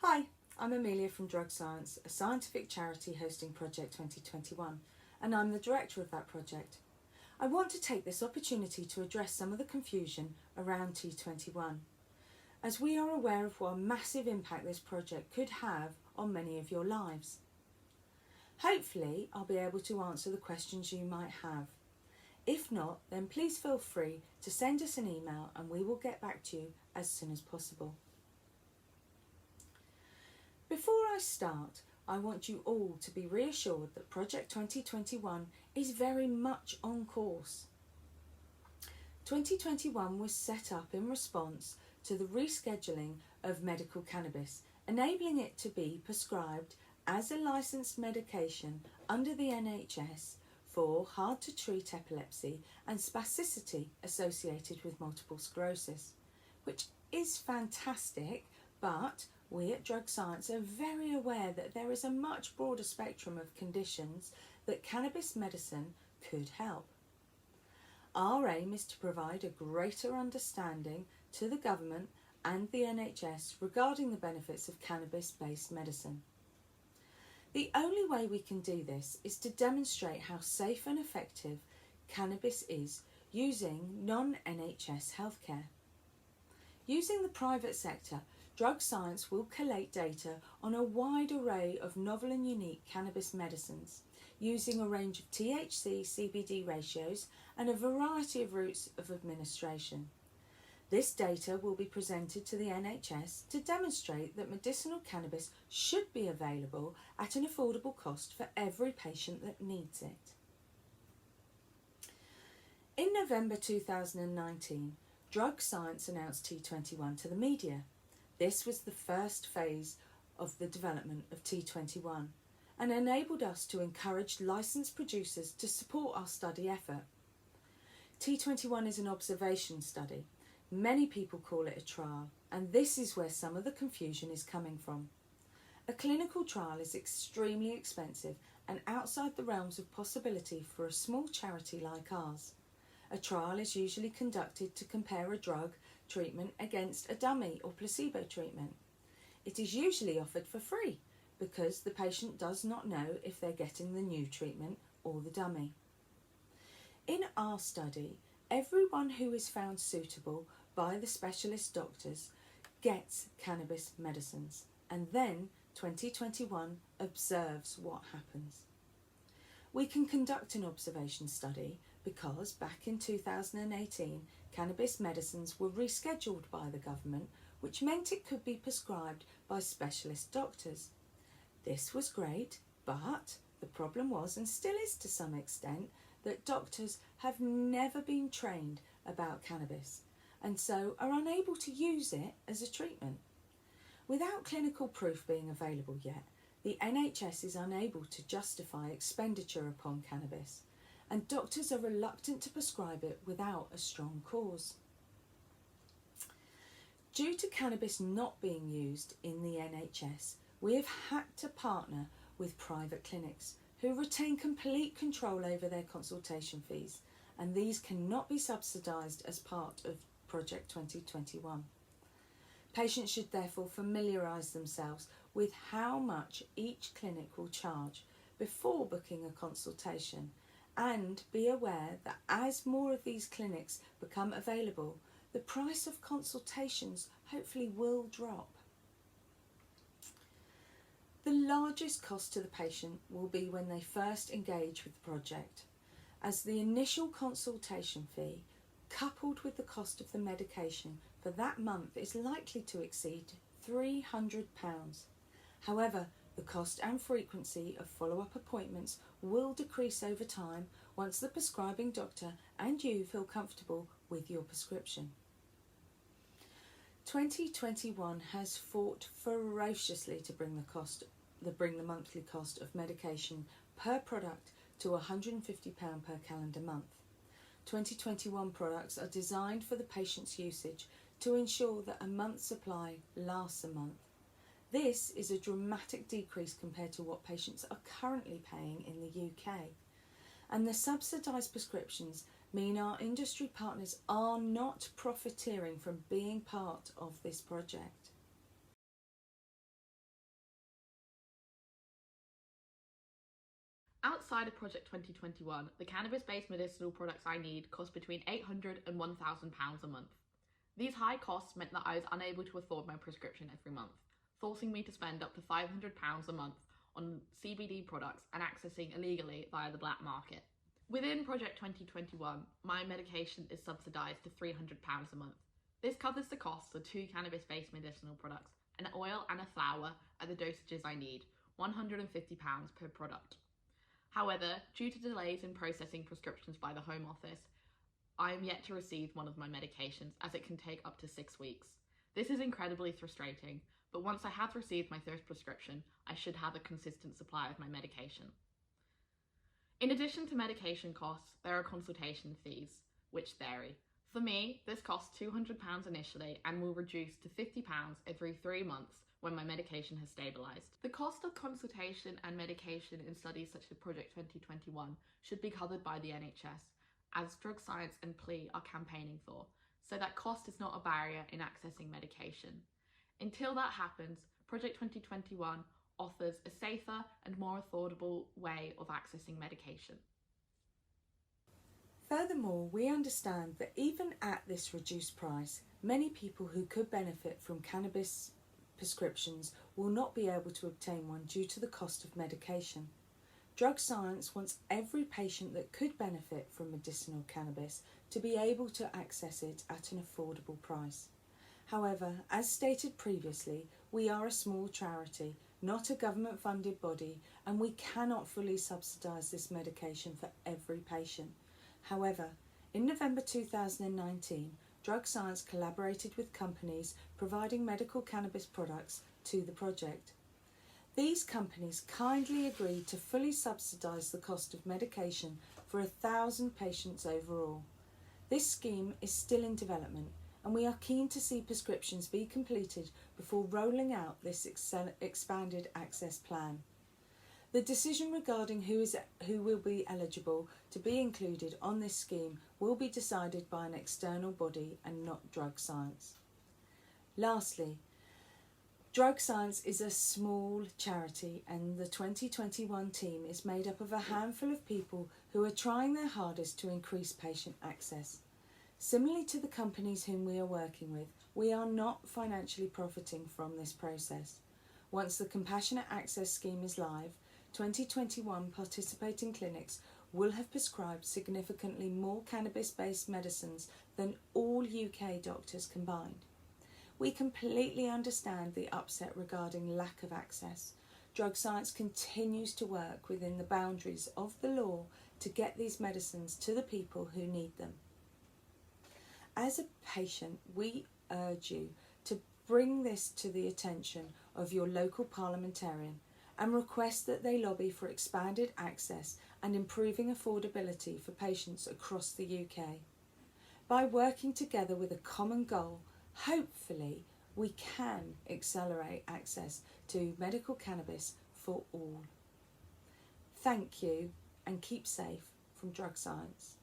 Hi, I'm Amelia from Drug Science, a scientific charity hosting Project 2021, and I'm the director of that project. I want to take this opportunity to address some of the confusion around T21, as we are aware of what massive impact this project could have on many of your lives. Hopefully, I'll be able to answer the questions you might have. If not, then please feel free to send us an email and we will get back to you as soon as possible. Before I start, I want you all to be reassured that Project 2021 is very much on course. 2021 was set up in response to the rescheduling of medical cannabis, enabling it to be prescribed as a licensed medication under the NHS for hard-to-treat epilepsy and spasticity associated with multiple sclerosis, which is fantastic, but we at Drug Science are very aware that there is a much broader spectrum of conditions that cannabis medicine could help. Our aim is to provide a greater understanding to the government and the NHS regarding the benefits of cannabis-based medicine. The only way we can do this is to demonstrate how safe and effective cannabis is using non-NHS healthcare. Using the private sector, Drug Science will collate data on a wide array of novel and unique cannabis medicines, using a range of THC-CBD ratios and a variety of routes of administration. This data will be presented to the NHS to demonstrate that medicinal cannabis should be available at an affordable cost for every patient that needs it. In November 2019, Drug Science announced T21 to the media. This was the first phase of the development of T21 and enabled us to encourage licensed producers to support our study effort. T21 is an observation study. Many people call it a trial, and this is where some of the confusion is coming from. A clinical trial is extremely expensive and outside the realms of possibility for a small charity like ours. A trial is usually conducted to compare a drug treatment against a dummy or placebo treatment. It is usually offered for free because the patient does not know if they're getting the new treatment or the dummy. In our study, everyone who is found suitable by the specialist doctors gets cannabis medicines, and then 2021 observes what happens. We can conduct an observation study because back in 2018, cannabis medicines were rescheduled by the government, which meant it could be prescribed by specialist doctors. This was great, but the problem was, and still is to some extent, that doctors have never been trained about cannabis and so are unable to use it as a treatment. Without clinical proof being available yet, the NHS is unable to justify expenditure upon cannabis, and doctors are reluctant to prescribe it without a strong cause. Due to cannabis not being used in the NHS, we have had to partner with private clinics who retain complete control over their consultation fees, and these cannot be subsidised as part of Project 2021. Patients should therefore familiarise themselves with how much each clinic will charge before booking a consultation, and be aware that as more of these clinics become available, the price of consultations hopefully will drop. The largest cost to the patient will be when they first engage with the project, as the initial consultation fee, coupled with the cost of the medication for that month, is likely to exceed £300. However, the cost and frequency of follow-up appointments will decrease over time once the prescribing doctor and you feel comfortable with your prescription. 2021 has fought ferociously to bring the monthly cost of medication per product to £150 per calendar month. 2021 products are designed for the patient's usage to ensure that a month's supply lasts a month. This is a dramatic decrease compared to what patients are currently paying in the UK. And the subsidised prescriptions mean our industry partners are not profiteering from being part of this project. Outside of Project 2021, the cannabis-based medicinal products I need cost between £800 and £1,000 a month. These high costs meant that I was unable to afford my prescription every month, forcing me to spend up to £500 a month on CBD products and accessing illegally via the black market. Within Project 2021, my medication is subsidised to £300 a month. This covers the costs of 2 cannabis-based medicinal products, an oil and a flower at the dosages I need, £150 per product. However, due to delays in processing prescriptions by the Home Office, I am yet to receive one of my medications, as it can take up to 6 weeks. This is incredibly frustrating, but once I have received my first prescription, I should have a consistent supply of my medication. In addition to medication costs, there are consultation fees, which vary. For me, this costs £200 initially and will reduce to £50 every 3 months when my medication has stabilised. The cost of consultation and medication in studies such as Project 2021 should be covered by the NHS, as Drug Science and PLE are campaigning for, so that cost is not a barrier in accessing medication. Until that happens, Project 2021 offers a safer and more affordable way of accessing medication. Furthermore, we understand that even at this reduced price, many people who could benefit from cannabis prescriptions will not be able to obtain one due to the cost of medication. Drug Science wants every patient that could benefit from medicinal cannabis to be able to access it at an affordable price. However, as stated previously, we are a small charity, not a government-funded body, and we cannot fully subsidise this medication for every patient. However, in November 2019, Drug Science collaborated with companies providing medical cannabis products to the project. These companies kindly agreed to fully subsidise the cost of medication for 1,000 patients overall. This scheme is still in development, and we are keen to see prescriptions be completed before rolling out this expanded access plan. The decision regarding who will be eligible to be included on this scheme will be decided by an external body and not Drug Science. Lastly, Drug Science is a small charity, and the 2021 team is made up of a handful of people who are trying their hardest to increase patient access. Similarly to the companies whom we are working with, we are not financially profiting from this process. Once the Compassionate Access Scheme is live, 2021 participating clinics will have prescribed significantly more cannabis-based medicines than all UK doctors combined. We completely understand the upset regarding lack of access. Drug Science continues to work within the boundaries of the law to get these medicines to the people who need them. As a patient, we urge you to bring this to the attention of your local parliamentarian and request that they lobby for expanded access and improving affordability for patients across the UK. By working together with a common goal, hopefully we can accelerate access to medical cannabis for all. Thank you, and keep safe from Drug Science.